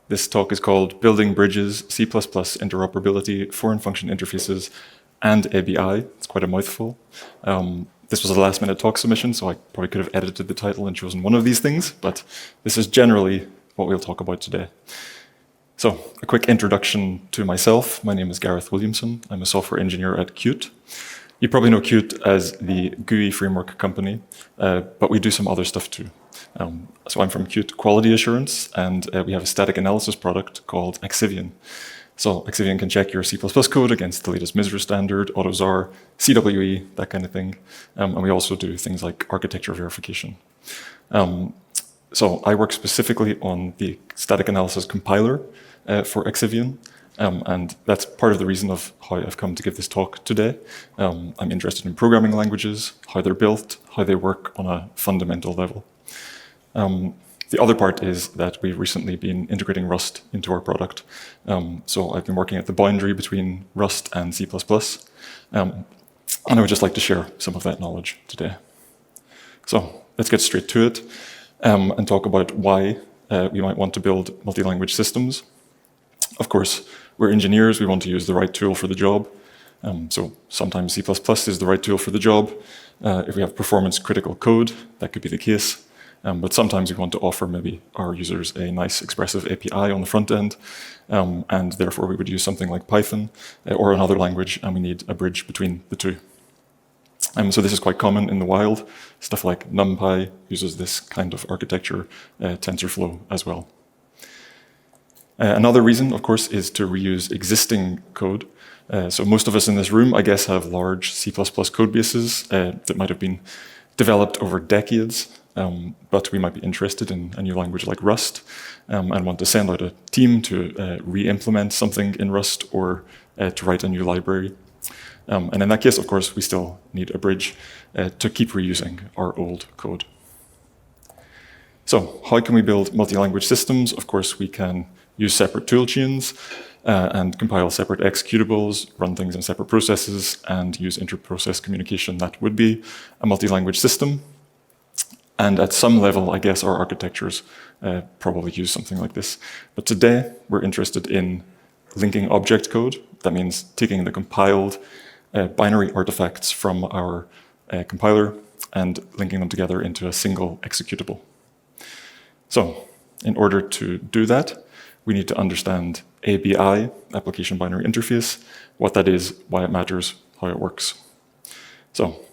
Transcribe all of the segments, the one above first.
This talk is called Building Bridges, C++ Interoperability, Foreign Function Interfaces, and ABI. It's quite a mouthful. This was a last-minute talk submission, so I probably could have edited the title and chosen one of these things, but this is generally what we'll talk about today. So, a quick introduction to myself. My name is Gareth Williamson. I'm a software engineer at Qt. You probably know Qt as the GUI framework company, but we do some other stuff too. So I'm from Qt Quality Assurance, and we have a static analysis product called Axivion. So Axivion can check your C++ code against the latest MISRA standard, AutoZAR, CWE, that kind of thing. And we also do things like architecture verification. So I work specifically on the static analysis compiler for Axivion. And that's part of the reason of how I've come to give this talk today. I'm interested in programming languages, how they're built, how they work on a fundamental level. The other part is that we've recently been integrating Rust into our product. So I've been working at the boundary between Rust and C++. And I would just like to share some of that knowledge today. So let's get straight to it and talk about why we might want to build multi-language systems. Of course, we're engineers, we want to use the right tool for the job. So sometimes C++ is the right tool for the job. If we have performance-critical code, that could be the case. But sometimes we want to offer maybe our users a nice expressive API on the front end, and therefore we would use something like Python or another language, and we need a bridge between the two. So this is quite common in the wild. Stuff like NumPy uses this kind of architecture, TensorFlow as well. Another reason, of course, is to reuse existing code. So most of us in this room, I guess, have large C++ code bases that might have been developed over decades, but we might be interested in a new language like Rust and want to send out a team to re-implement something in Rust or to write a new library. And in that case, of course, we still need a bridge to keep reusing our old code. So how can we build multi-language systems? Of course, we can use separate tool chains and compile separate executables, run things in separate processes, and use inter-process communication. That would be a multi-language system. And at some level, I guess our architectures probably use something like this. But today, we're interested in linking object code. That means taking the compiled binary artifacts from our compiler and linking them together into a single executable. So, in order to do that, we need to understand ABI, Application Binary Interface, what that is, why it matters, how it works. So,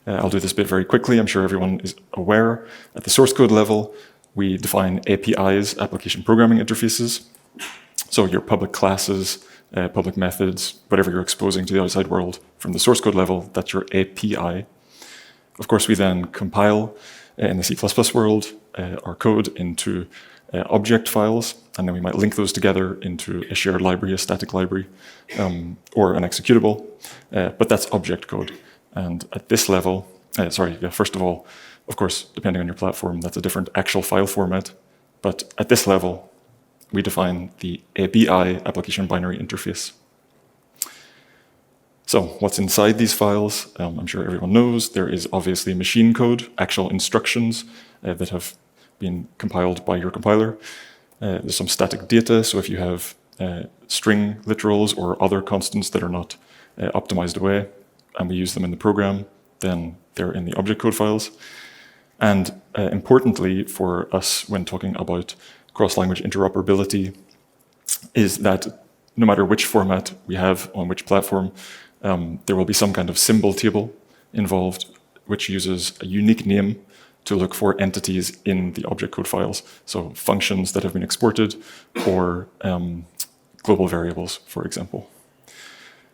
I'll do this bit very quickly. I'm sure everyone is aware. At the source code level, we define APIs, Application Programming Interfaces. So your public classes, public methods, whatever you're exposing to the outside world from the source code level, that's your API. Of course, we then compile in the C++ world our code into object files, and then we might link those together into a shared library, a static library, or an executable, but that's object code. And at this level, first of all, of course, depending on your platform, that's a different actual file format, but at this level, we define the ABI, Application Binary Interface. So what's inside these files? I'm sure everyone knows there is obviously machine code, actual instructions that have been compiled by your compiler. There's some static data, so if you have string literals or other constants that are not optimized away, and we use them in the program, then they're in the object code files. And importantly for us when talking about cross-language interoperability is that no matter which format we have on which platform, there will be some kind of symbol table involved which uses a unique name to look for entities in the object code files. So functions that have been exported or global variables, for example.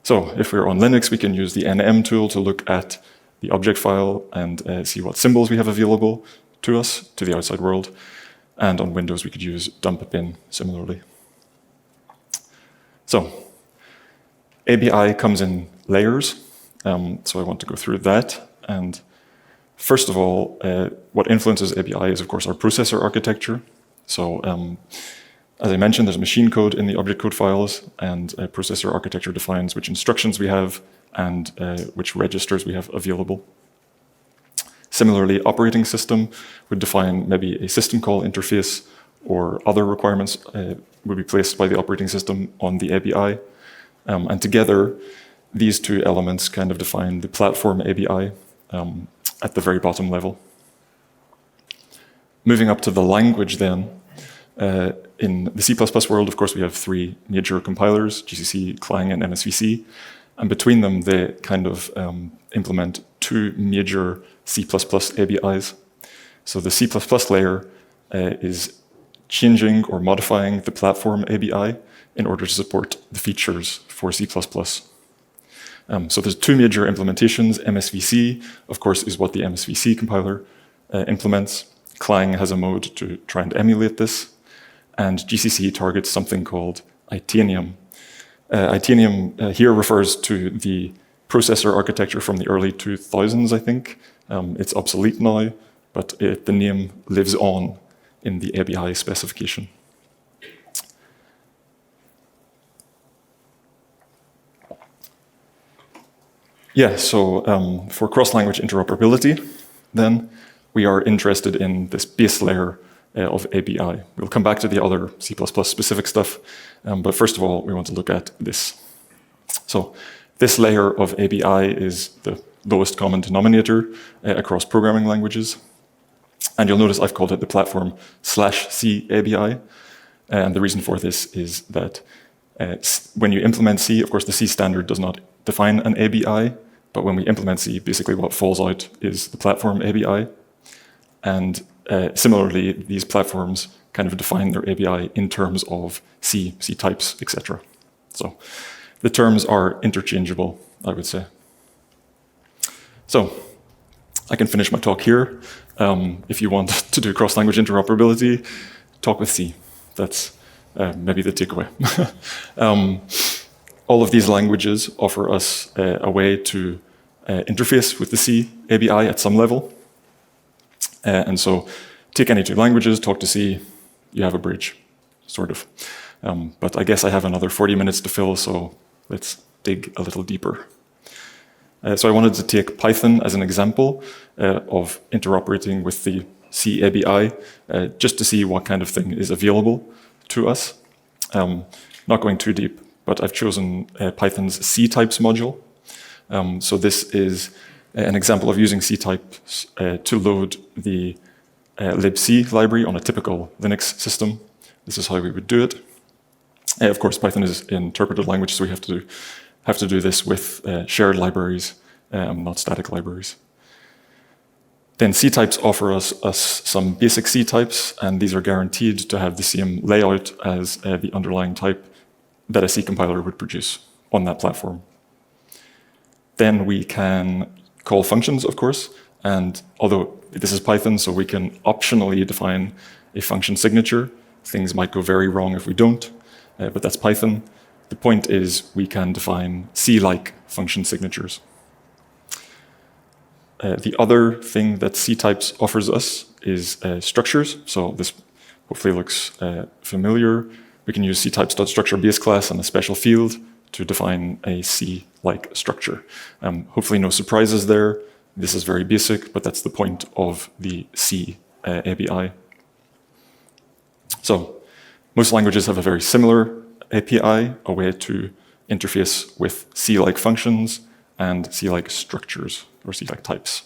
So if we're on Linux, we can use the nm tool to look at the object file and see what symbols we have available to us, to the outside world. And on Windows, we could use dump-bin similarly. So ABI comes in layers. So I want to go through that. And first of all, what influences ABI is, of course, our processor architecture. So as I mentioned, there's machine code in the object code files, and processor architecture defines which instructions we have and which registers we have available. Similarly, operating system would define maybe a system call interface or other requirements would be placed by the operating system on the ABI. And together, these two elements kind of define the platform ABI at the very bottom level. Moving up to the language then, in the C++ world, of course, we have three major compilers, GCC, Clang, and MSVC. And between them, they kind of implement two major C++ ABIs. So the C++ layer is changing or modifying the platform ABI in order to support the features for C++. So there's two major implementations. MSVC, of course, is what the MSVC compiler implements. Clang has a mode to try and emulate this. And GCC targets something called Itanium. Itanium here refers to the processor architecture from the early 2000s, I think. It's obsolete now, but the name lives on in the ABI specification. Yeah, so for cross-language interoperability, then we are interested in this base layer of ABI. We'll come back to the other C++ specific stuff, but first of all, we want to look at this. So this layer of ABI is the lowest common denominator across programming languages. And you'll notice I've called it the platform /C ABI. And the reason for this is that when you implement C, of course, the C standard does not define an ABI, but when we implement C, basically what falls out is the platform ABI. And similarly, these platforms kind of define their ABI in terms of C, ctypes, etc. So the terms are interchangeable, I would say. So I can finish my talk here. If you want to do cross-language interoperability, talk with C. That's maybe the takeaway. All of these languages offer us a way to interface with the C ABI at some level. And so take any two languages, talk to C, you have a bridge, sort of. But I guess I have another 40 minutes to fill, so let's dig a little deeper. So I wanted to take Python as an example of interoperating with the C ABI, just to see what kind of thing is available to us. Not going too deep, but I've chosen Python's ctypes module. So this is an example of using ctypes to load the libc library on a typical Linux system. This is how we would do it. Of course, Python is an interpreted language, so we have to do this with shared libraries, not static libraries. Then ctypes offer us some basic ctypes, and these are guaranteed to have the same layout as the underlying type that a C compiler would produce on that platform. Then we can call functions, of course, and although this is Python, so we can optionally define a function signature. Things might go very wrong if we don't, but that's Python. The point is we can define C-like function signatures. The other thing that ctypes offers us is structures. So this hopefully looks familiar. We can use ctypes.structure base class and a special field to define a C-like structure. Hopefully no surprises there. This is very basic, but that's the point of the C ABI. So most languages have a very similar API, a way to interface with C-like functions and C-like structures or C-like types.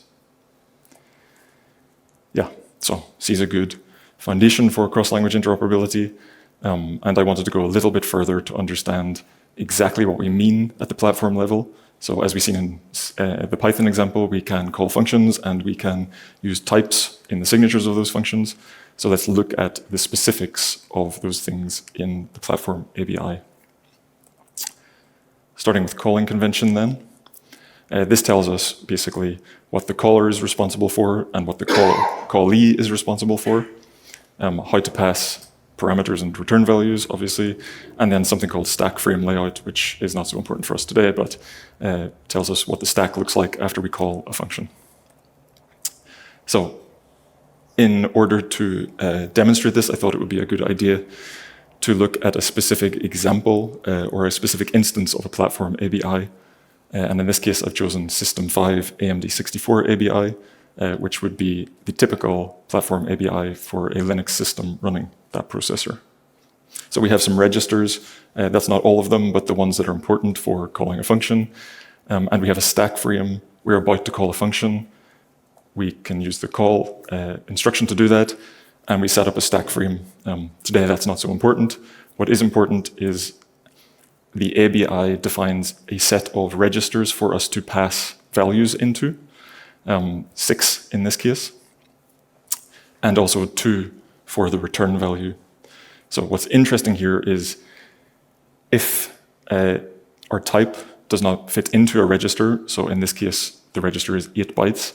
Yeah, so C is a good foundation for cross-language interoperability, and I wanted to go a little bit further to understand exactly what we mean at the platform level. So as we've seen in the Python example, we can call functions and we can use types in the signatures of those functions. So let's look at the specifics of those things in the platform ABI. Starting with calling convention then. This tells us basically what the caller is responsible for and what the callee is responsible for, how to pass parameters and return values, obviously, and then something called stack frame layout, which is not so important for us today, but tells us what the stack looks like after we call a function. So in order to demonstrate this, I thought it would be a good idea to look at a specific example or a specific instance of a platform ABI. And in this case, I've chosen System 5 AMD64 ABI, which would be the typical platform ABI for a Linux system running that processor. So we have some registers. That's not all of them, but the ones that are important for calling a function. And we have a stack frame. We're about to call a function. We can use the call instruction to do that, and we set up a stack frame. Today, that's not so important. What is important is the ABI defines a set of registers for us to pass values into, 6 in this case, and also 2 for the return value. So what's interesting here is if our type does not fit into a register, so in this case, the register is 8 bytes,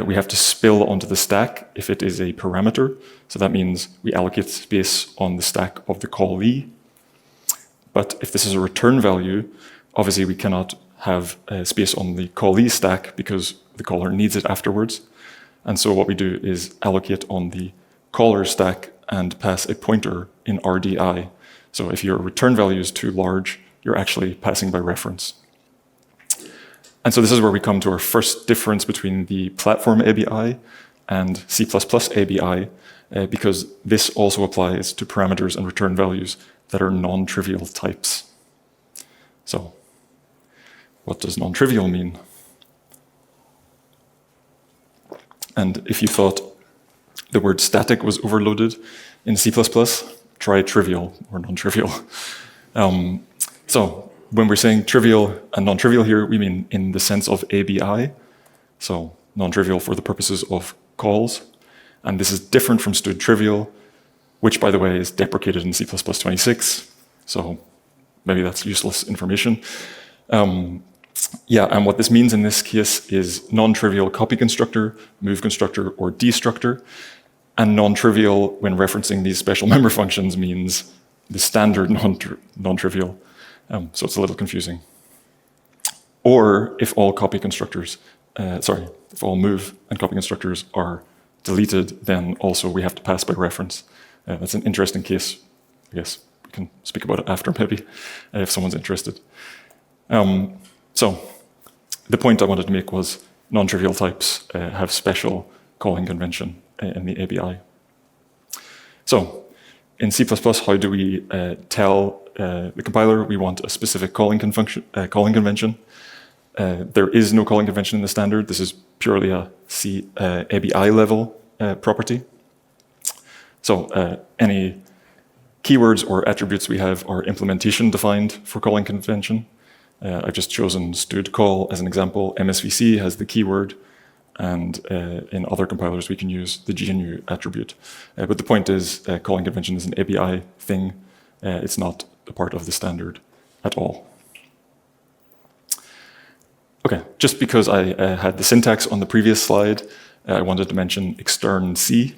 we have to spill onto the stack if it is a parameter. So that means we allocate space on the stack of the callee. But if this is a return value, obviously we cannot have space on the callee stack because the caller needs it afterwards. And so what we do is allocate on the caller stack and pass a pointer in RDI. So if your return value is too large, you're actually passing by reference. And so this is where we come to our first difference between the platform ABI and C++ ABI, because this also applies to parameters and return values that are non-trivial types. So what does non-trivial mean? And if you thought the word static was overloaded in C++, try trivial or non-trivial. So when we're saying trivial and non-trivial here, we mean in the sense of ABI, so non-trivial for the purposes of calls. And this is different from std trivial, which, by the way, is deprecated in C++ 26. So maybe that's useless information. And what this means in this case is non-trivial copy constructor, move constructor, or destructor. And non-trivial, when referencing these special member functions, means the standard non-trivial. So it's a little confusing. Or if all copy constructors, if all move and copy constructors are deleted, then also we have to pass by reference. That's an interesting case. I guess we can speak about it after, maybe, if someone's interested. So the point I wanted to make was non-trivial types have special calling convention in the ABI. So in C++, how do we tell the compiler we want a specific calling convention? There is no calling convention in the standard. This is purely a C ABI level property. So any keywords or attributes we have are implementation defined for calling convention. I've just chosen std call as an example. MSVC has the keyword, and in other compilers we can use the GNU attribute. But the point is, calling convention is an ABI thing. It's not a part of the standard at all. Okay, just because I had the syntax on the previous slide, I wanted to mention extern C.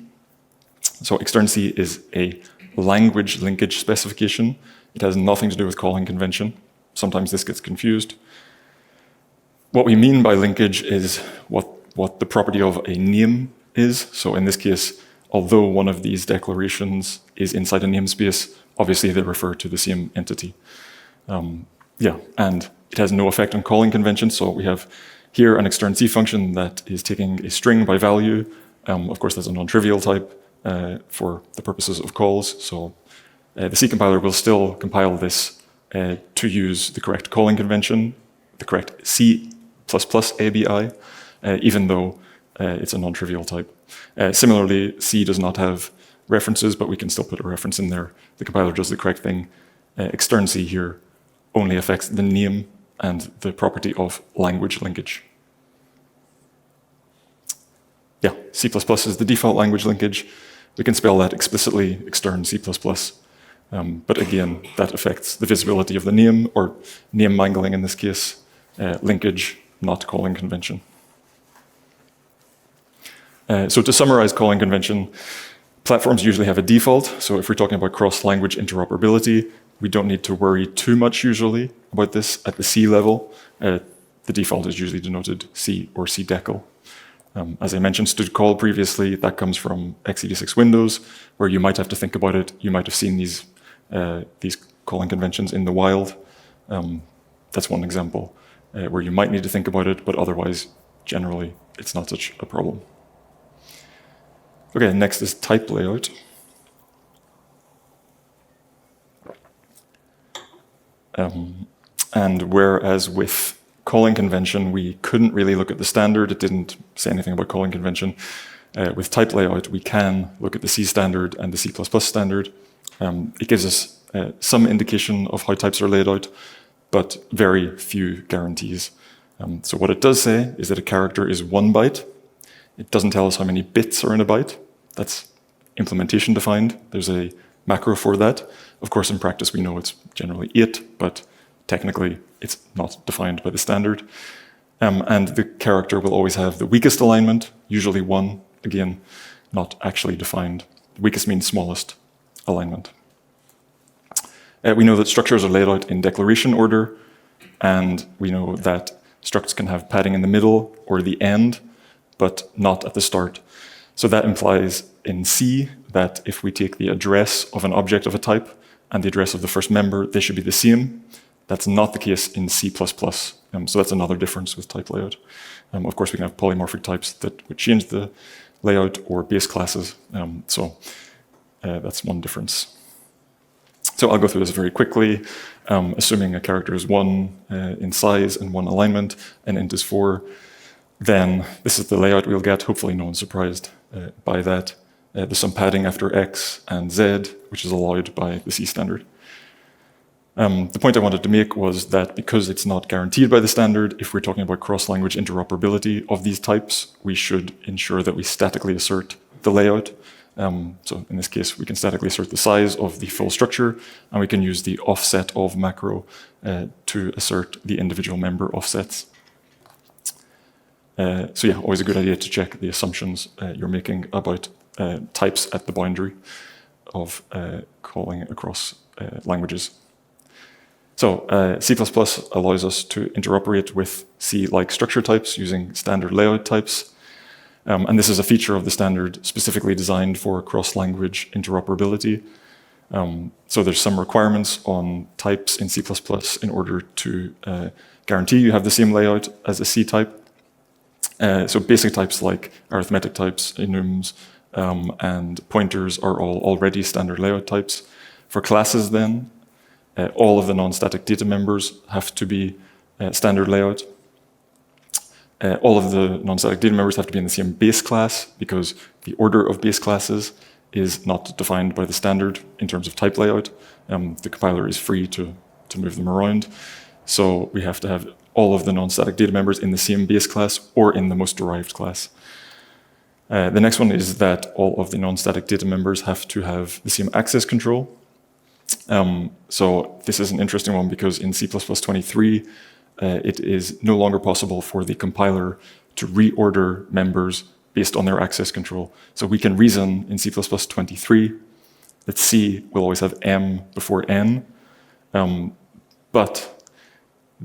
So extern C is a language linkage specification. It has nothing to do with calling convention. Sometimes this gets confused. What we mean by linkage is what the property of a name is. So in this case, although one of these declarations is inside a namespace, obviously they refer to the same entity. And it has no effect on calling convention. So we have here an extern C function that is taking a string by value. Of course, that's a non-trivial type for the purposes of calls. So the C compiler will still compile this to use the correct calling convention, the correct C++ ABI, even though it's a non-trivial type. Similarly, C does not have references, but we can still put a reference in there. The compiler does the correct thing. Extern C here only affects the name and the property of language linkage. Yeah, C++ is the default language linkage. We can spell that explicitly, extern C++. But again, that affects the visibility of the name, or name mangling in this case, linkage, not calling convention. So to summarize calling convention, platforms usually have a default. So if we're talking about cross-language interoperability, we don't need to worry too much usually about this at the C level. The default is usually denoted C or cDecal. As I mentioned std call previously, that comes from x86 Windows, where you might have to think about it. You might have seen these calling conventions in the wild. That's one example where you might need to think about it, but otherwise, generally, it's not such a problem. Okay, next is type layout. And whereas with calling convention, we couldn't really look at the standard, it didn't say anything about calling convention. With type layout, we can look at the C standard and the C++ standard. It gives us some indication of how types are laid out, but very few guarantees. So what it does say is that a character is 1 byte. It doesn't tell us how many bits are in a byte. That's implementation defined. There's a macro for that. Of course, in practice, we know it's generally 8, but technically, it's not defined by the standard. And the character will always have the weakest alignment, usually 1, again, not actually defined. The weakest means smallest alignment. We know that structures are laid out in declaration order, and we know that structs can have padding in the middle or the end, but not at the start. So that implies in C that if we take the address of an object of a type and the address of the first member, they should be the same. That's not the case in C++. So that's another difference with type layout. Of course, we can have polymorphic types that would change the layout or base classes. That's one difference. So I'll go through this very quickly. Assuming a character is 1 in size and 1 alignment, and int is 4, then this is the layout we'll get. Hopefully no one's surprised by that. There's some padding after X and Z, which is allowed by the C standard. The point I wanted to make was that because it's not guaranteed by the standard, if we're talking about cross-language interoperability of these types, we should ensure that we statically assert the layout. So in this case, we can statically assert the size of the full structure, and we can use the offset of macro to assert the individual member offsets. So yeah, always a good idea to check the assumptions you're making about types at the boundary of calling across languages. So C++ allows us to interoperate with C-like structure types using standard layout types. And this is a feature of the standard specifically designed for cross-language interoperability. So there's some requirements on types in C++ in order to guarantee you have the same layout as a C type. So basic types like arithmetic types, enums, and pointers are all already standard layout types. For classes then, all of the non-static data members have to be standard layout. All of the non-static data members have to be in the same base class because the order of base classes is not defined by the standard in terms of type layout. The compiler is free to move them around. So we have to have all of the non-static data members in the same base class or in the most derived class. The next one is that all of the non-static data members have to have the same access control. So this is an interesting one because in C++23, it is no longer possible for the compiler to reorder members based on their access control. So we can reason in C++23 that C will always have M before N, but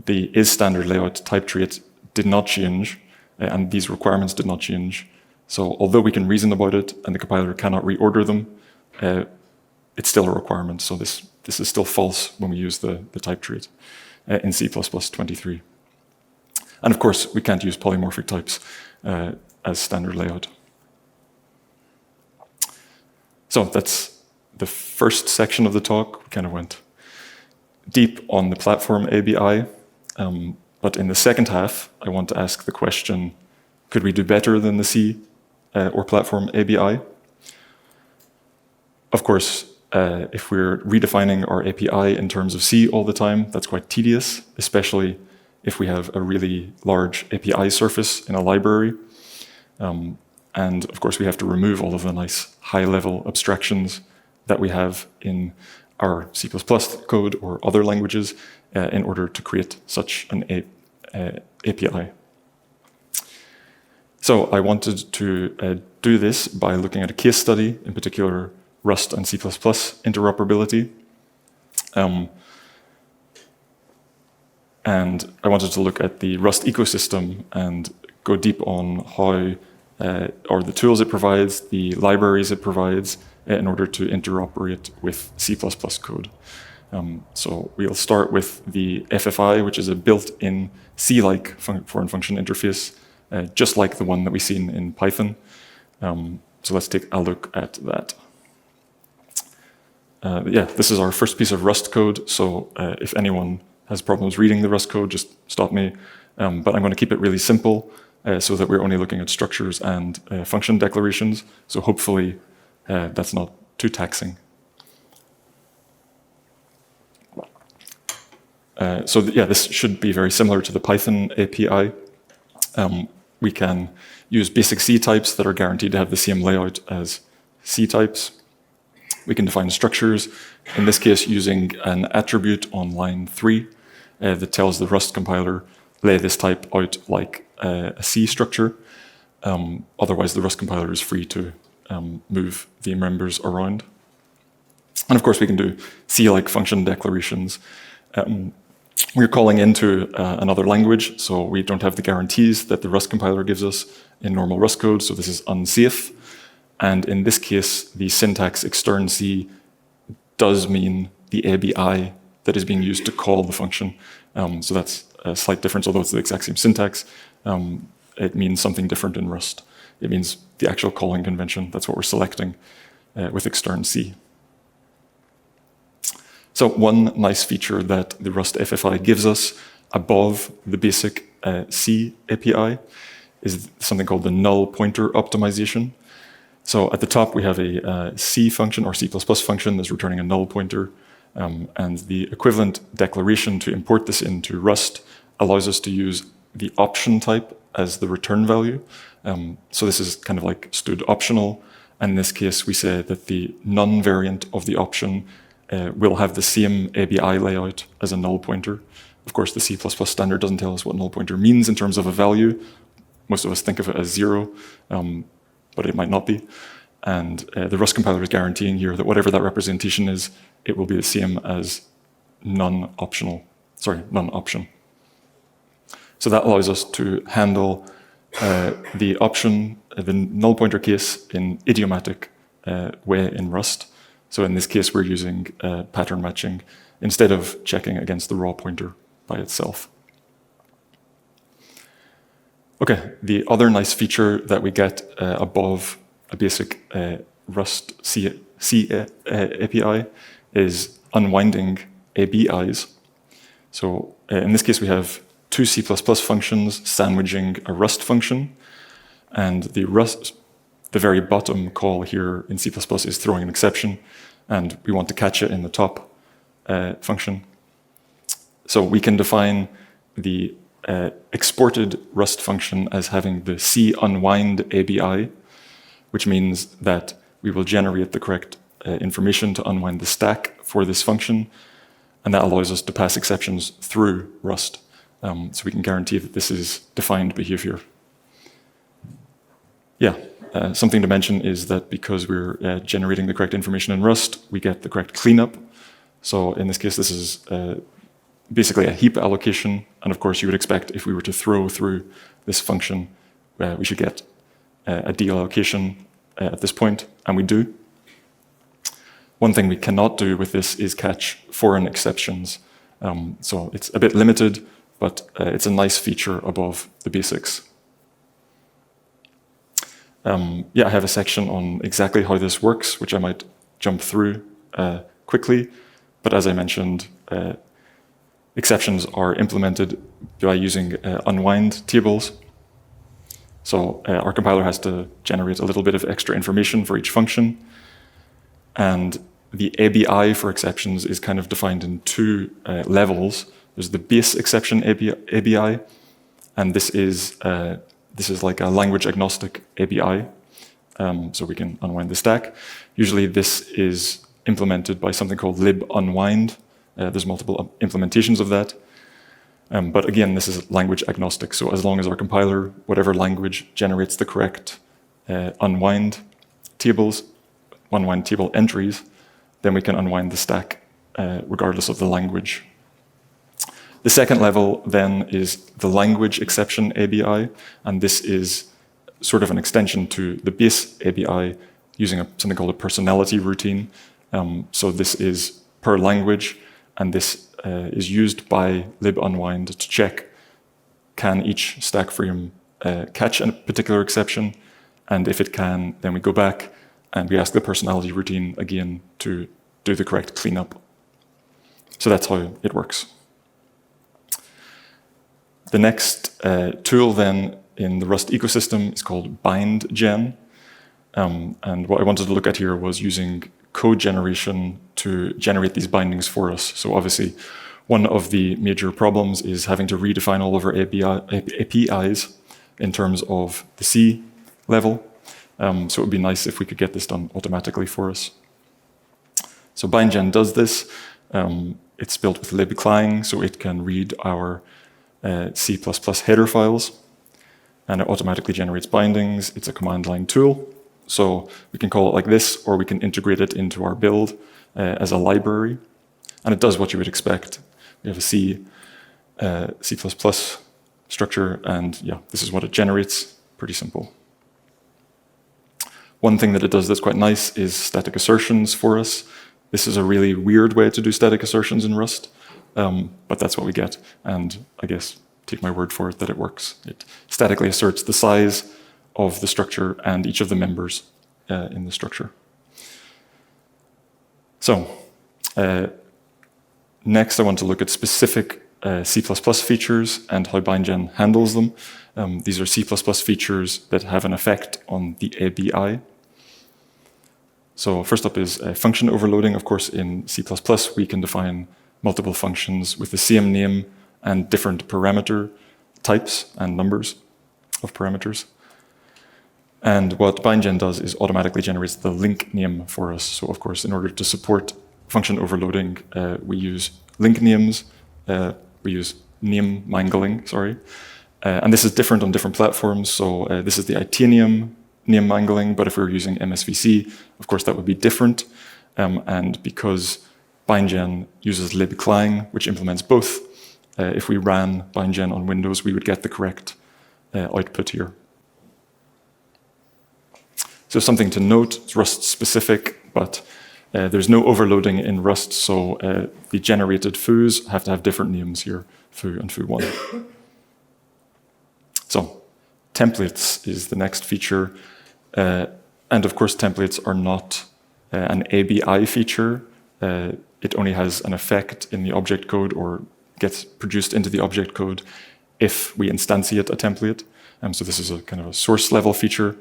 the is standard layout type trait did not change, and these requirements did not change. So although we can reason about it and the compiler cannot reorder them, it's still a requirement. So this is still false when we use the type trait in C++23. And of course, we can't use polymorphic types as standard layout. So that's the first section of the talk. We kind of went deep on the platform ABI. But in the second half, I want to ask the question, could we do better than the C or platform ABI? Of course, if we're redefining our API in terms of C all the time, that's quite tedious, especially if we have a really large API surface in a library. And of course, we have to remove all of the nice high-level abstractions that we have in our C++ code or other languages in order to create such an API. So I wanted to do this by looking at a case study, in particular Rust and C++ interoperability. And I wanted to look at the Rust ecosystem and go deep on how are the tools it provides, the libraries it provides, in order to interoperate with C++ code. So we'll start with the FFI, which is a built-in C-like foreign function interface just like the one that we've seen in Python. So let's take a look at that. Yeah, this is our first piece of Rust code, so if anyone has problems reading the Rust code, just stop me. But I'm going to keep it really simple so that we're only looking at structures and function declarations, so hopefully that's not too taxing. Yeah, this should be very similar to the Python API. We can use basic C types that are guaranteed to have the same layout as C types. We can define structures, in this case using an attribute on line 3 that tells the Rust compiler, lay this type out like a C structure. Otherwise, the Rust compiler is free to move the members around. And of course, we can do C-like function declarations. We're calling into another language, so we don't have the guarantees that the Rust compiler gives us in normal Rust code, so this is unsafe. And in this case, the syntax extern C does mean the ABI that is being used to call the function. So that's a slight difference, although it's the exact same syntax. It means something different in Rust. It means the actual calling convention. That's what we're selecting with extern C. So one nice feature that the Rust FFI gives us above the basic C API is something called the null pointer optimization. So at the top, we have a C function or C++ function that's returning a null pointer. And the equivalent declaration to import this into Rust allows us to use the option type as the return value. So this is kind of like std optional. And in this case, we say that the none variant of the option will have the same ABI layout as a null pointer. Of course, the C++ standard doesn't tell us what null pointer means in terms of a value. Most of us think of it as 0. But it might not be. And the Rust compiler is guaranteeing here that whatever that representation is, it will be the same as non-option. So that allows us to handle the option, the null pointer case in idiomatic way in Rust. So in this case, we're using pattern matching instead of checking against the raw pointer by itself. Okay, the other nice feature that we get above a basic Rust C API is unwinding ABIs. So in this case, we have two C++ functions sandwiching a Rust function, and the very bottom call here in C++ is throwing an exception, and we want to catch it in the top function. So we can define the exported Rust function as having the C unwind ABI, which means that we will generate the correct information to unwind the stack for this function, and that allows us to pass exceptions through Rust. So we can guarantee that this is defined behavior. Yeah, something to mention is that because we're generating the correct information in Rust, we get the correct cleanup. So in this case, this is basically a heap allocation, and of course you would expect if we were to throw through this function, we should get a deallocation at this point, and we do. One thing we cannot do with this is catch foreign exceptions. So it's a bit limited, but it's a nice feature above the basics. Yeah, I have a section on exactly how this works, which I might jump through quickly, but as I mentioned, exceptions are implemented by using unwind tables. So our compiler has to generate a little bit of extra information for each function. And the ABI for exceptions is kind of defined in two levels. There's the base exception ABI, and this is like a language agnostic ABI. So we can unwind the stack. Usually this is implemented by something called libunwind. There's multiple implementations of that. But again, this is language agnostic. So as long as our compiler, whatever language, generates the correct unwind table entries, then we can unwind the stack regardless of the language. The second level then is the language exception ABI, and this is sort of an extension to the base ABI using something called a personality routine. So this is per language, and this is used by libunwind to check can each stack frame catch a particular exception, and if it can, then we go back and we ask the personality routine again to do the correct cleanup. So that's how it works. The next tool then in the Rust ecosystem is called bindgen. And what I wanted to look at here was using code generation to generate these bindings for us. So obviously, one of the major problems is having to redefine all of our APIs in terms of the C level. So it would be nice if we could get this done automatically for us. So bindgen does this. It's built with libclang, so it can read our C++ header files, and it automatically generates bindings. It's a command line tool. So we can call it like this, or we can integrate it into our build as a library. And it does what you would expect. We have a C structure, and yeah, this is what it generates. Pretty simple. One thing that it does that's quite nice is static assertions for us. This is a really weird way to do static assertions in Rust, but that's what we get. And I guess take my word for it that it works. It statically asserts the size of the structure and each of the members in the structure. So next I want to look at specific C++ features and how bindgen handles them. These are C++ features that have an effect on the ABI. So first up is function overloading. Of course, in C++ we can define multiple functions with the same name and different parameter types and numbers of parameters. And what bindgen does is automatically generates the link name for us. So of course, in order to support function overloading, we use link names, we use name mangling, sorry. And this is different on different platforms. So this is the Itanium name mangling, but if we were using MSVC, of course that would be different. And because bindgen uses libclang, which implements both, if we ran bindgen on Windows, we would get the correct output here. So something to note, it's Rust specific, but there's no overloading in Rust, so the generated foos have to have different names here, foo and foo1. So templates is the next feature. And of course, templates are not an ABI feature. It only has an effect in the object code or gets produced into the object code if we instantiate a template. So this is a kind of a source level feature.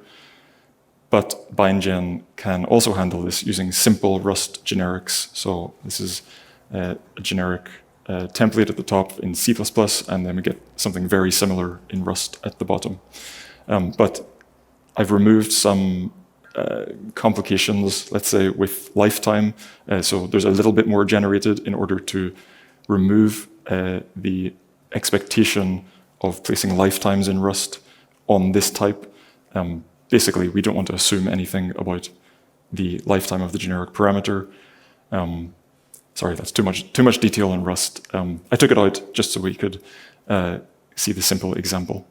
But bindgen can also handle this using simple Rust generics. So this is a generic template at the top in C++, and then we get something very similar in Rust at the bottom. But I've removed some complications, let's say, with lifetime. So there's a little bit more generated in order to remove the expectation of placing lifetimes in Rust on this type. Basically, we don't want to assume anything about the lifetime of the generic parameter. Sorry, that's too much detail in Rust. I took it out just so we could see the simple example.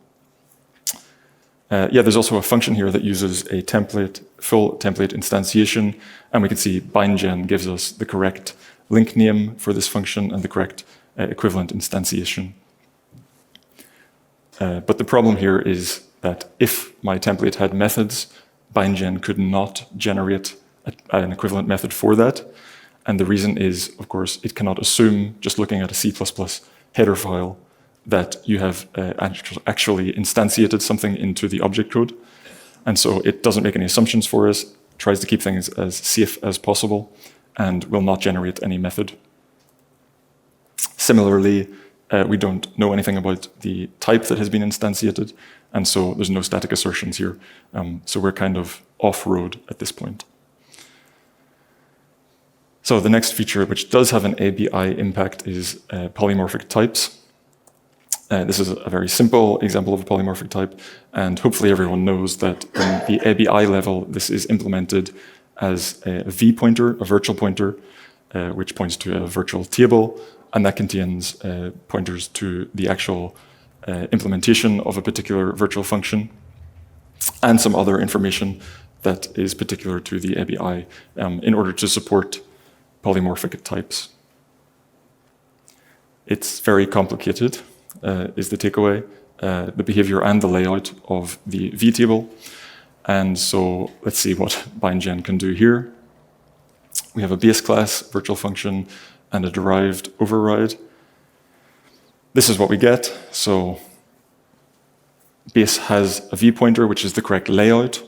Yeah, there's also a function here that uses a template, full template instantiation, and we can see bindgen gives us the correct link name for this function and the correct equivalent instantiation. But the problem here is that if my template had methods, bindgen could not generate an equivalent method for that. And the reason is, of course, it cannot assume, just looking at a C++ header file, that you have actually instantiated something into the object code. And so it doesn't make any assumptions for us, tries to keep things as safe as possible, and will not generate any method. Similarly, we don't know anything about the type that has been instantiated, and so there's no static assertions here. So we're kind of off-road at this point. So the next feature, which does have an ABI impact, is polymorphic types. This is a very simple example of a polymorphic type, and hopefully everyone knows that in the ABI level, this is implemented as a V pointer, a virtual pointer, which points to a virtual table, and that contains pointers to the actual implementation of a particular virtual function, and some other information that is particular to the ABI in order to support polymorphic types. It's very complicated, is the takeaway. the behavior and the layout of the vtable. And so let's see what bindgen can do here. We have a base class, virtual function, and a derived override. This is what we get. So base has a v pointer, which is the correct layout,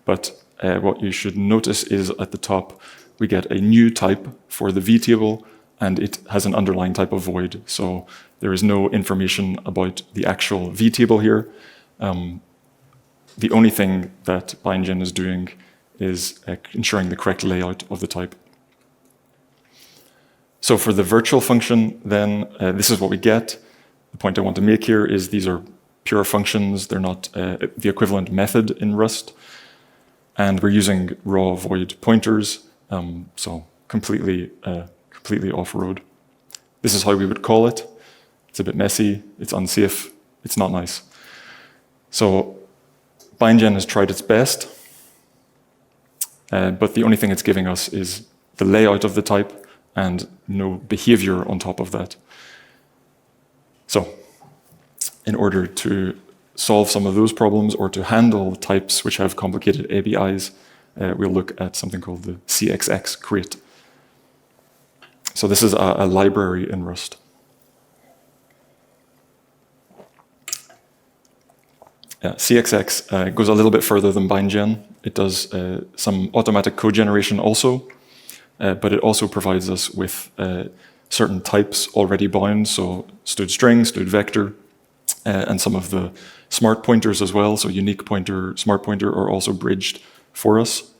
but what you should notice is at the top we get a new type for the vtable, and it has an underlying type of void. So there is no information about the actual vtable here. The only thing that bindgen is doing is ensuring the correct layout of the type. So for the virtual function, then this is what we get. The point I want to make here is these are pure functions. They're not the equivalent method in Rust. And we're using raw void pointers, so completely off-road. This is how we would call it. It's a bit messy, it's unsafe, it's not nice. So bindgen has tried its best, but the only thing it's giving us is the layout of the type and no behavior on top of that. So in order to solve some of those problems or to handle types which have complicated ABIs, we'll look at something called the CXX crate. So this is a library in Rust. CXX goes a little bit further than bindgen. It does some automatic code generation also, but it also provides us with certain types already bound, so std string, std vector, and some of the smart pointers as well, so unique pointer, smart pointer are also bridged for us.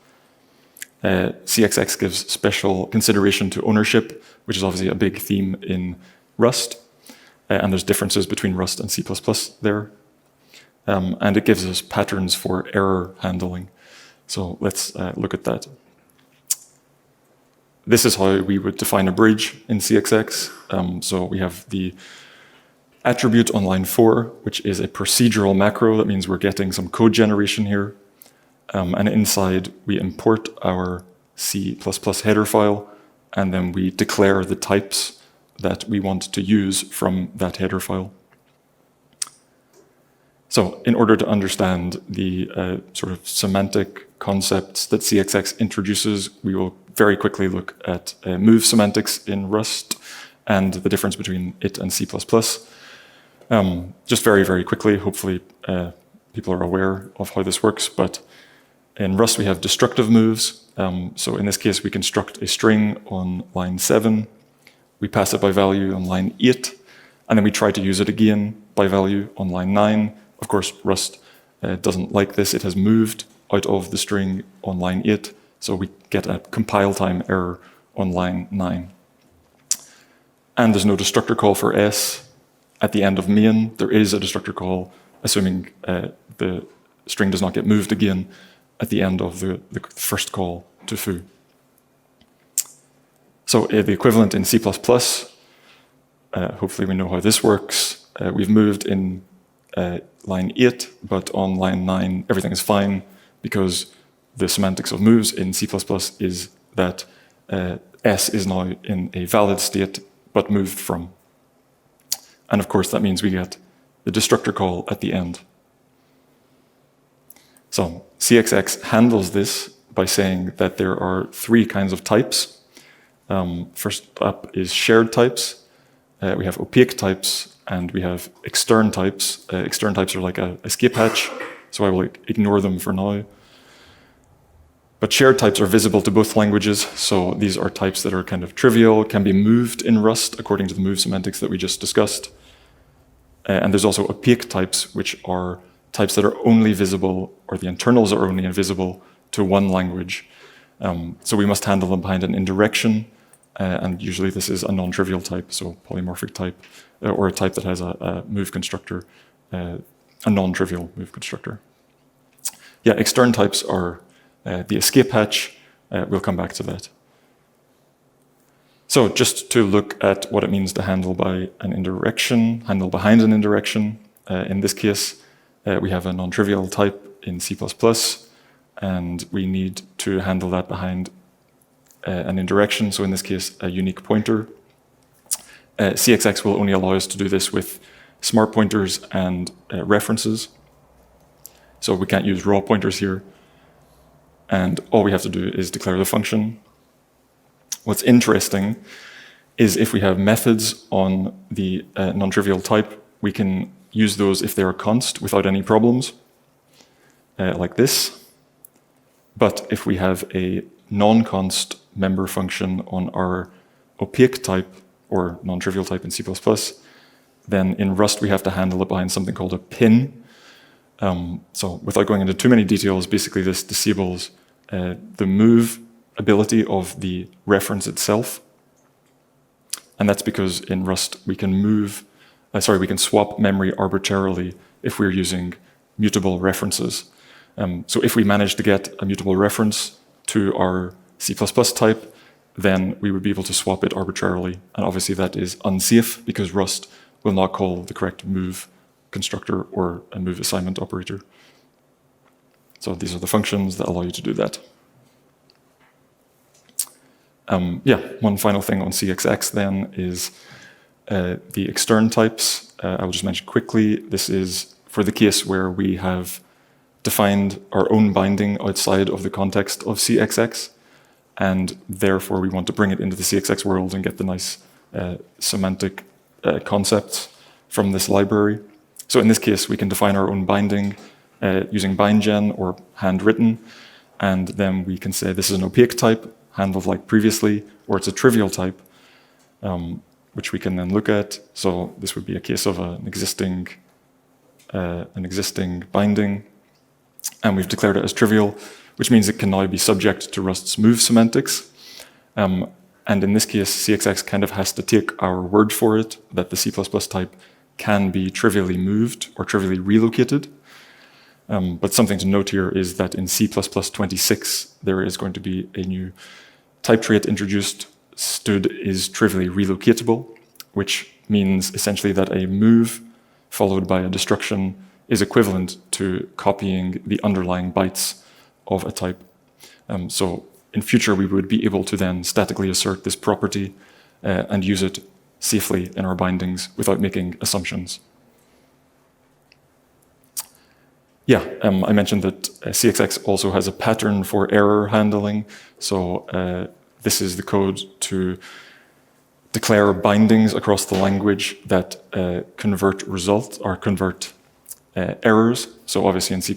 CXX gives special consideration to ownership, which is obviously a big theme in Rust, and there's differences between Rust and C++ there. And it gives us patterns for error handling. So let's look at that. This is how we would define a bridge in CXX. So we have the attribute on line 4, which is a procedural macro. That means we're getting some code generation here. And inside, we import our C++ header file, and then we declare the types that we want to use from that header file. So in order to understand the sort of semantic concepts that CXX introduces, we will very quickly look at move semantics in Rust and the difference between it and C++. Just very, very quickly, hopefully people are aware of how this works, but in Rust we have destructive moves. So in this case we construct a string on line 7, we pass it by value on line 8, and then we try to use it again by value on line 9. Of course, Rust doesn't like this. It has moved out of the string on line 8, so we get a compile time error on line 9. And there's no destructor call for S at the end of main. There is a destructor call, assuming the string does not get moved again at the end of the first call to foo. So the equivalent in C++, hopefully we know how this works. We've moved in line 8, but on line 9 everything is fine because the semantics of moves in C++ is that S is now in a valid state but moved from. And of course that means we get the destructor call at the end. So CXX handles this by saying that there are 3 kinds of types. First up is shared types. We have opaque types, and we have extern types. Extern types are like a escape hatch, so I will ignore them for now. But shared types are visible to both languages, so these are types that are kind of trivial, can be moved in Rust according to the move semantics that we just discussed. And there's also opaque types, which are types that are only visible, or the internals are only invisible to one language. So we must handle them behind an indirection, and usually this is a non-trivial type, so polymorphic type, or a type that has a move constructor, a non-trivial move constructor. Yeah, extern types are the escape hatch. We'll come back to that. So just to look at what it means to handle by an indirection, handle behind an indirection. In this case, we have a non-trivial type in C++, and we need to handle that behind an indirection, so in this case, a unique pointer. CXX will only allow us to do this with smart pointers and references. So we can't use raw pointers here. And all we have to do is declare the function. What's interesting is if we have methods on the non-trivial type, we can use those if they are const without any problems, like this. But if we have a non-const member function on our opaque type or non-trivial type in C++, then in Rust we have to handle it behind something called a pin. So without going into too many details, basically this disables the move ability of the reference itself. And that's because in Rust we can we can swap memory arbitrarily if we're using mutable references. So if we manage to get a mutable reference to our C++ type, then we would be able to swap it arbitrarily. And obviously that is unsafe because Rust will not call the correct move constructor or a move assignment operator. So these are the functions that allow you to do that. One final thing on CXX then is the extern types. I will just mention quickly, this is for the case where we have defined our own binding outside of the context of CXX, and therefore we want to bring it into the CXX world and get the nice semantic concepts from this library. So in this case, we can define our own binding using bindgen or handwritten, and then we can say this is an opaque type, handled like previously, or it's a trivial type, which we can then look at. So this would be a case of an existing binding, and we've declared it as trivial, which means it can now be subject to Rust's move semantics. And in this case, CXX kind of has to take our word for it, that the C++ type can be trivially moved or trivially relocated. But something to note here is that in C++ 26, there is going to be a new type trait introduced, stud is trivially relocatable, which means essentially that a move followed by a destruction is equivalent to copying the underlying bytes of a type. So in future, we would be able to then statically assert this property and use it safely in our bindings without making assumptions. I mentioned that CXX also has a pattern for error handling. So this is the code to declare bindings across the language that convert results or convert errors. So obviously in C++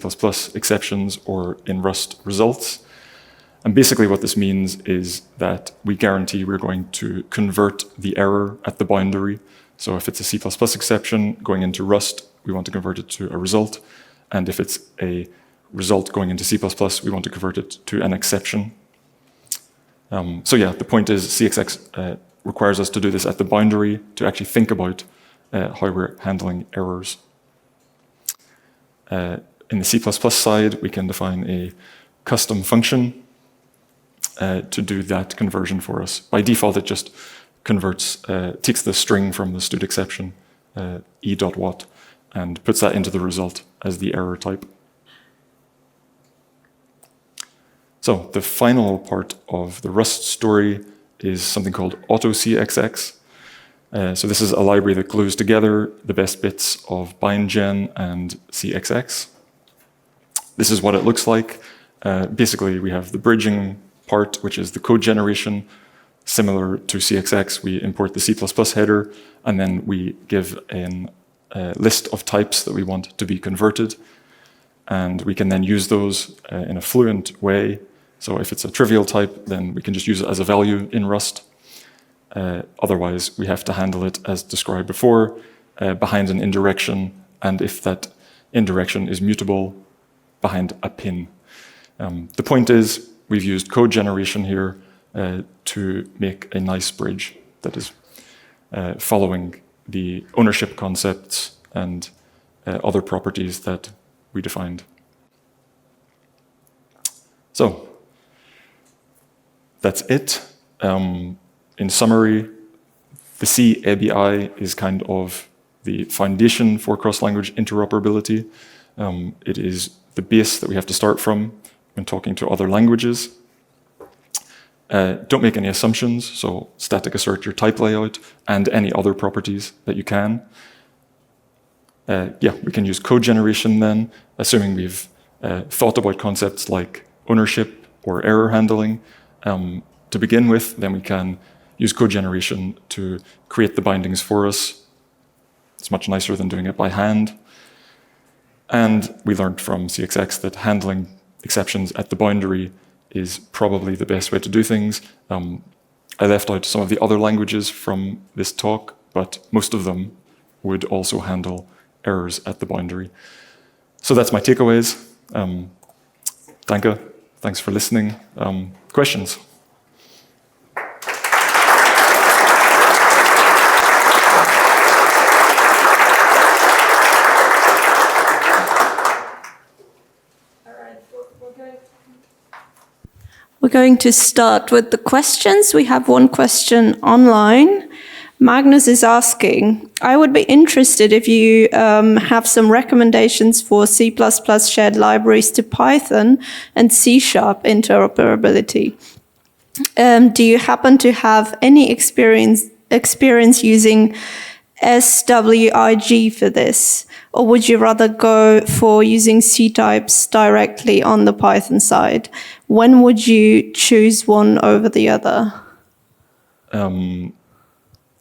exceptions or in Rust results. And basically what this means is that we guarantee we're going to convert the error at the boundary. So if it's a C++ exception going into Rust, we want to convert it to a result. And if it's a result going into C++, we want to convert it to an exception. The point is CXX requires us to do this at the boundary to actually think about how we're handling errors. In the C++ side, we can define a custom function to do that conversion for us. By default, it just converts, takes the string from the stud exception, e.what, and puts that into the result as the error type. So the final part of the Rust story is something called AutoCXX. So this is a library that glues together the best bits of bindgen and CXX. This is what it looks like. Basically, we have the bridging part, which is the code generation. Similar to CXX, we import the C++ header, and then we give a list of types that we want to be converted. And we can then use those in a fluent way. So if it's a trivial type, then we can just use it as a value in Rust. Otherwise, we have to handle it as described before, behind an indirection, and if that indirection is mutable, behind a pin. The point is, we've used code generation here to make a nice bridge that is following the ownership concepts and other properties that we defined. So that's it. In summary, the C ABI is kind of the foundation for cross-language interoperability. It is the base that we have to start from when talking to other languages. Don't make any assumptions, so static assert your type layout and any other properties that you can. yeah, we can use code generation then, assuming we've thought about concepts like ownership or error handling to begin with. Then we can use code generation to create the bindings for us. It's much nicer than doing it by hand. And we learned from CXX that handling exceptions at the boundary is probably the best way to do things. I left out some of the other languages from this talk, but most of them would also handle errors at the boundary. So that's my takeaways. Danke. Thanks for listening. Questions? We're going to start with the questions. We have one question online. Magnus is asking, I would be interested if you have some recommendations for C++ shared libraries to Python and C# interoperability. Do you happen to have any experience using SWIG for this? Or would you rather go for using ctypes directly on the Python side? When would you choose one over the other?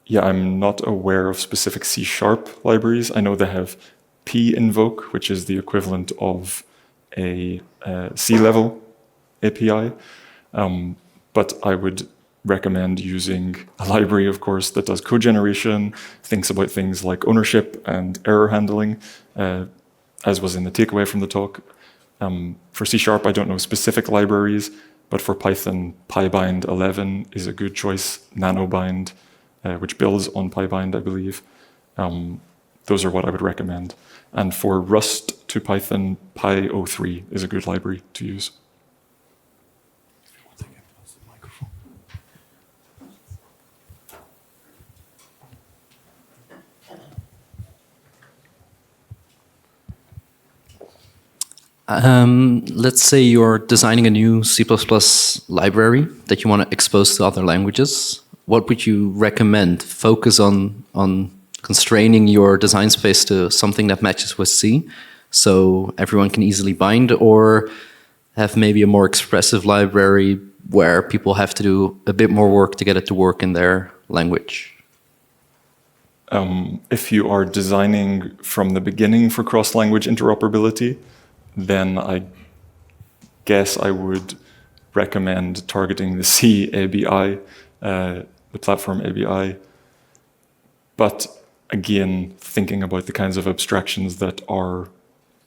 Yeah, I'm not aware of specific C# libraries. I know they have pinvoke, which is the equivalent of a C-level API. But I would recommend using a library, of course, that does code generation, thinks about things like ownership and error handling, as was in the takeaway from the talk. For C#, I don't know specific libraries, but for Python, pybind 11 is a good choice. Nanobind, which builds on pybind, I believe. Those are what I would recommend. And for Rust to Python, py03 is a good library to use. Let's say you're designing a new C++ library that you want to expose to other languages. What would you recommend? Focus on constraining your design space to something that matches with C, so everyone can easily bind, or have maybe a more expressive library where people have to do a bit more work to get it to work in their language? If you are designing from the beginning for cross-language interoperability, then I guess I would recommend targeting the C ABI, the platform ABI. But again, thinking about the kinds of abstractions that are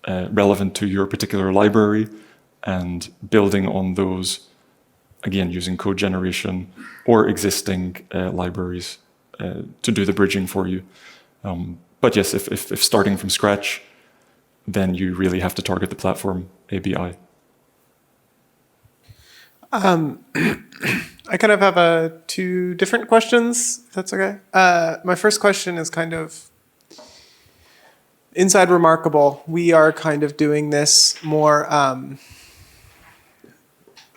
relevant to your particular library and building on those, again, using code generation or existing libraries to do the bridging for you. But yes, if starting from scratch, then you really have to target the platform ABI. I kind of have two different questions, if that's okay. My first question is kind of inside Remarkable. We are kind of doing this more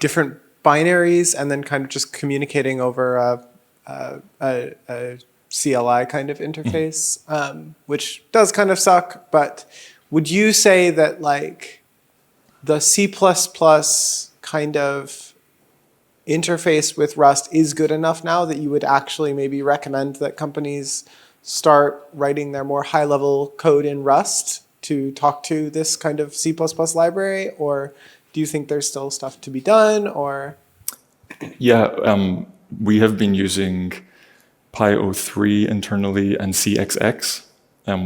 different binaries and then kind of just communicating over a CLI kind of interface, which does kind of suck, but would you say that like the C++ kind of interface with Rust is good enough now that you would actually maybe recommend that companies start writing their more high-level code in Rust to talk to this kind of C++ library? Or do you think there's still stuff to be done? Or Yeah, we have been using py03 internally and CXX.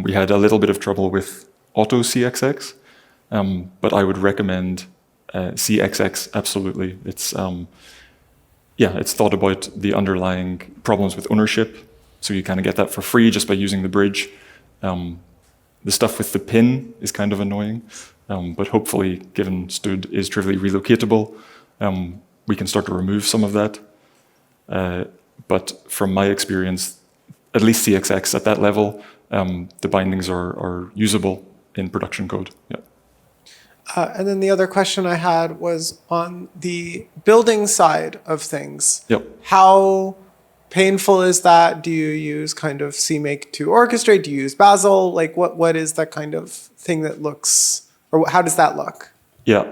We had a little bit of trouble with auto CXX, but I would recommend CXX absolutely. It's it's thought about the underlying problems with ownership, so you kind of get that for free just by using the bridge. The stuff with the pin is kind of annoying, but hopefully, given stud is trivially relocatable, we can start to remove some of that. But from my experience, at least CXX at that level, the bindings are usable in production code. Yeah. And then the other question I had was on the building side of things. Yep. How painful is that? Do you use kind of CMake to orchestrate? Do you use Bazel? Like what is that kind of thing that looks, or how does that look? Yeah,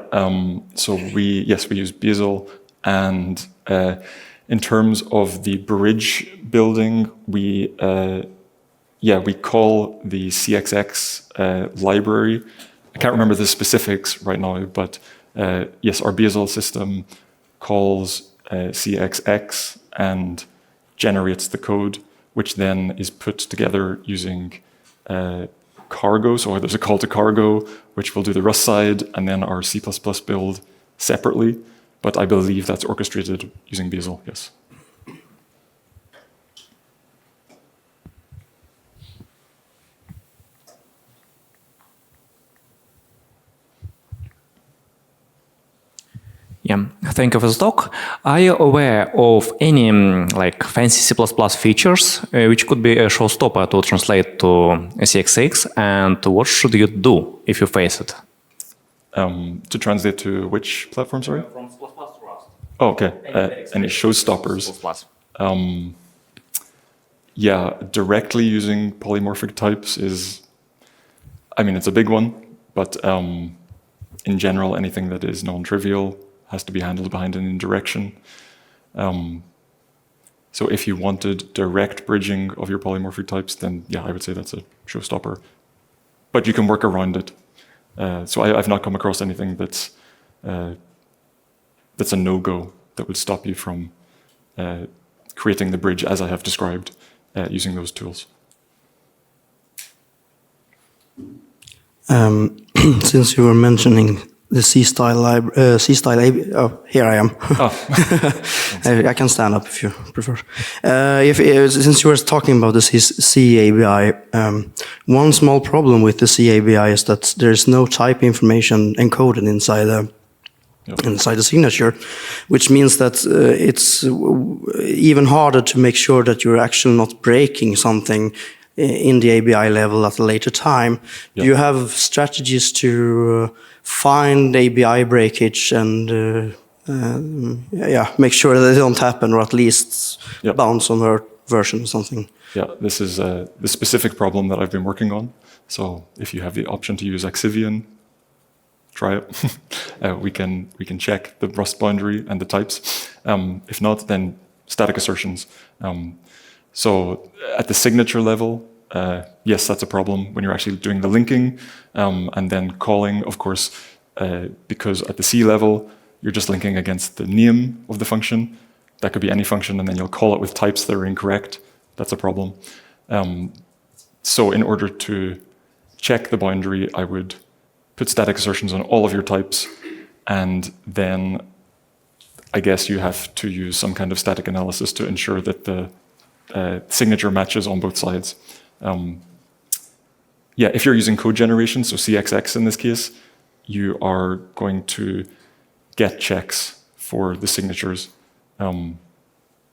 so we use Bazel, and in terms of the bridge building, we call the CXX library. I can't remember the specifics right now, but yes, our Bazel system calls CXX and generates the code, which then is put together using cargo. So there's a call to cargo, which will do the Rust side, and then our C++ build separately. But I believe that's orchestrated using Bazel, yes. Yeah, thank you for the talk. Are you aware of any like fancy C++ features which could be a showstopper to translate to CXX, and what should you do if you face it? To translate to which platform, sorry? From C++ to Rust. Oh, okay. Any showstoppers? Yeah, directly using polymorphic types is, I mean, it's a big one, but in general, anything that is non-trivial has to be handled behind an indirection. So if you wanted direct bridging of your polymorphic types, then yeah, I would say that's a showstopper. But you can work around it. So I've not come across anything that's a no-go that would stop you from creating the bridge as I have described using those tools. Since you were mentioning the C-style library, C-style ABI, oh, here I am. Oh. I can stand up if you prefer. Since you were talking about the C ABI, one small problem with the C ABI is that there is no type information encoded inside the signature, which means that it's even harder to make sure that you're actually not breaking something in the ABI level at a later time. Yeah. Do you have strategies to find ABI breakage and make sure that they don't happen, or at least bounce on her version or something? Yeah, this is the specific problem that I've been working on. So if you have the option to use Axivian, try it. We can check the Rust boundary and the types. If not, then static assertions. So at the signature level, yes, that's a problem when you're actually doing the linking and then calling, of course, because at the C level, you're just linking against the name of the function. That could be any function, and then you'll call it with types that are incorrect. That's a problem. So in order to check the boundary, I would put static assertions on all of your types, and then I guess you have to use some kind of static analysis to ensure that the signature matches on both sides. If you're using code generation, so CXX in this case, you are going to get checks for the signatures in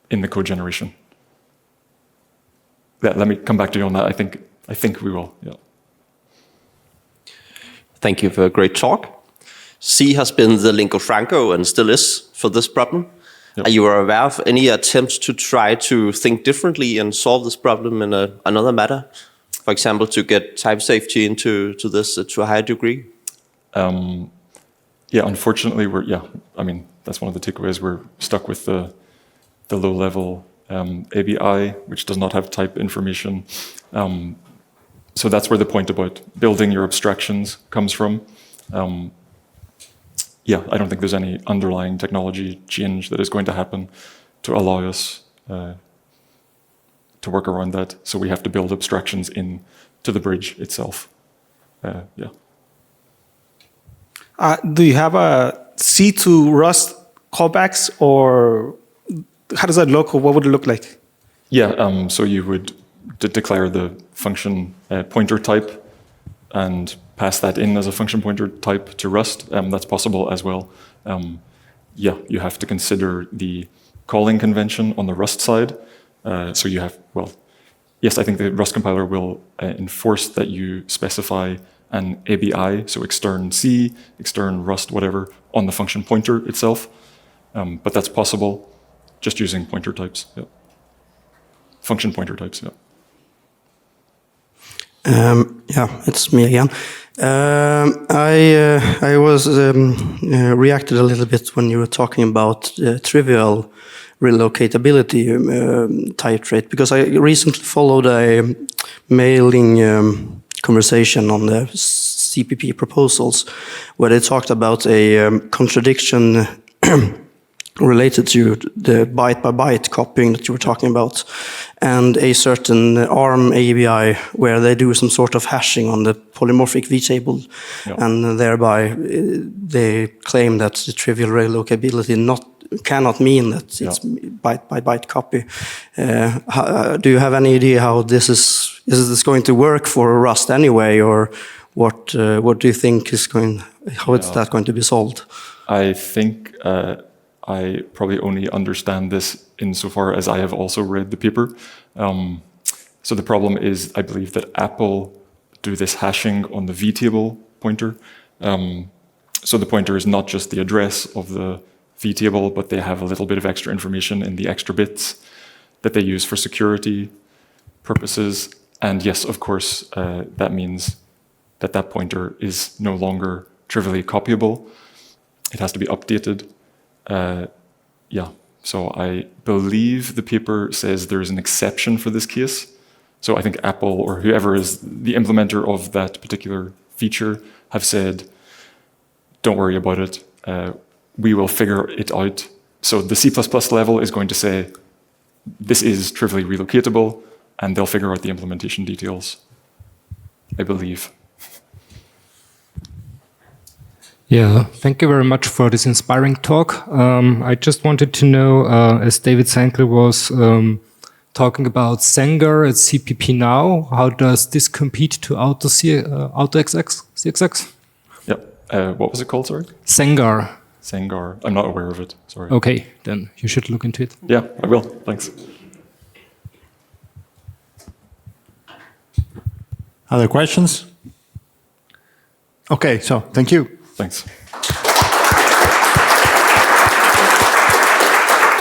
the code generation. Yeah, let me come back to you on that. I think we will. Yeah. Thank you for a great talk. C has been the lingua franca and still is for this problem. Yep. Are you aware of any attempts to try to think differently and solve this problem in another matter? For example, to get type safety into this to a higher degree? Unfortunately, that's one of the takeaways. We're stuck with the low-level ABI, which does not have type information. So that's where the point about building your abstractions comes from. I don't think there's any underlying technology change that is going to happen to allow us to work around that. So we have to build abstractions into the bridge itself. Do you have a C to Rust callbacks, or how does that look, or what would it look like? So you would declare the function pointer type and pass that in as a function pointer type to Rust. That's possible as well. You have to consider the calling convention on the Rust side. So you have, I think the Rust compiler will enforce that you specify an ABI, so extern C, extern Rust, whatever, on the function pointer itself. But that's possible just using pointer types. Yeah. function pointer types. Yeah. Yeah, it's me again. I was reacted a little bit when you were talking about trivial relocatability type trait, because I recently followed a mailing conversation on the CPP proposals where they talked about a contradiction related to the byte-by-byte copying that you were talking about, and a certain ARM ABI where they do some sort of hashing on the polymorphic vtable, and thereby they claim that the trivial relocability cannot mean that it's byte-by-byte copy. Do you have any idea how this is this going to work for Rust anyway, or what do you think is how is that going to be solved? I think I probably only understand this insofar as I have also read the paper. So the problem is, I believe that Apple do this hashing on the vtable pointer. So the pointer is not just the address of the vtable, but they have a little bit of extra information in the extra bits that they use for security purposes. And yes, of course, that means that that pointer is no longer trivially copyable. It has to be updated. So I believe the paper says there is an exception for this case. So I think Apple or whoever is the implementer of that particular feature have said, don't worry about it. We will figure it out. So the C++ level is going to say, this is trivially relocatable, and they'll figure out the implementation details, I believe. Yeah, thank you very much for this inspiring talk. I just wanted to know, as David Sankler was talking about Sengar at CPP now, how does this compete to AutoXX? Yeah, what was it called, sorry? Sengar. Sengar. I'm not aware of it, sorry. Okay, then you should look into it. Yeah, I will, thanks. Other questions? Okay, so thank you. Thanks.